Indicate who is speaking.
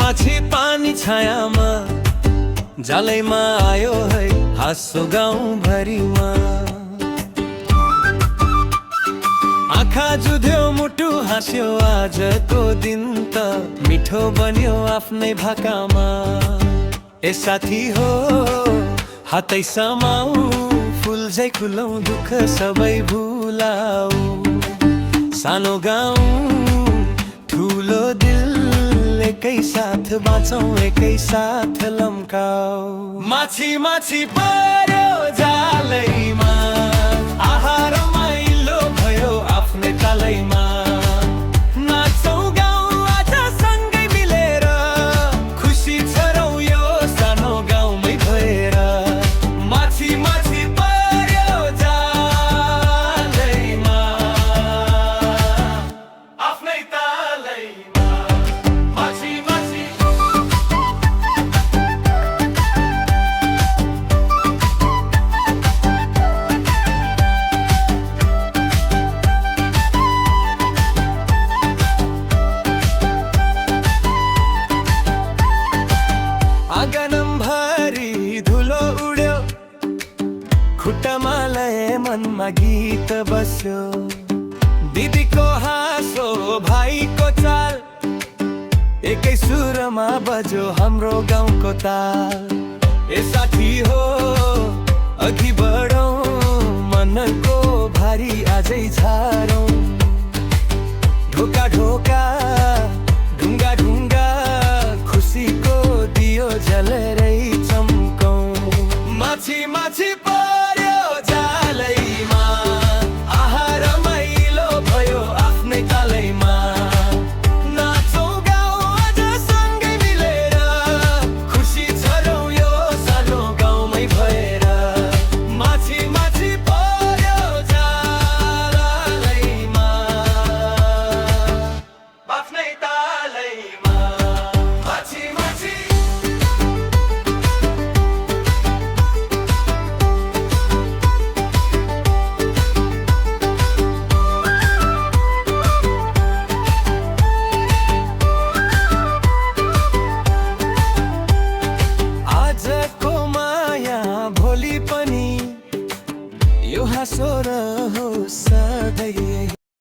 Speaker 1: माछी पानी छायामा जालैमा आयो है हाँसो गाउँभरिमा। आँखा जुध्यो मुटु हाँस्यो आजको दिन त मिठो बन्यो आफ्नै भाकामा। ए साथी हो हातै समाऊ फुल झै खुलौ दुःख सबै भुलाऊ। सानो गाउँ ठुलो दिल एकै साथ बाँचौँ एकै साथ लम्काऊ। माछी माछी पर्यो जालैमा आहा रमाइलो भयो आफ्नै तालैमा। नाच्छौँ गाउँ आज सँगै मिलेर खुसी छरौँ यो सानो गाउँमै भएर। माछी माछी पर्यो जालैमा आफ्नै तालैमा। माछी माछी आँगनभरि धुलो उड्यो खुट्टामा लय मनमा गीत बस्यो। दिदीको हाँसो भाइको चाल एकै सुरमा बज्यो हाम्रो गाउँको ताल। ए साथी हो अघि बढौँ मनको भारी आजै झारौँ। ढोका ढोका ढुङ्गा ढुङ्गा खुसीको दियो जलेरै चम्कौँ। माछी माछी पर्यो जालैमा आहा रमाइलो भयो आफ्नै तालैमा। नाच्छौँ गाउँ आज सँगै मिलेर खुसी छरौँ यो सानो गाउँमै भएर। माछी माछी पर्यो जालैमा आफ्नै तालैमा। माछी माछी आजको माया भोलि पनि यो हाँसो रहोस् सधैँ।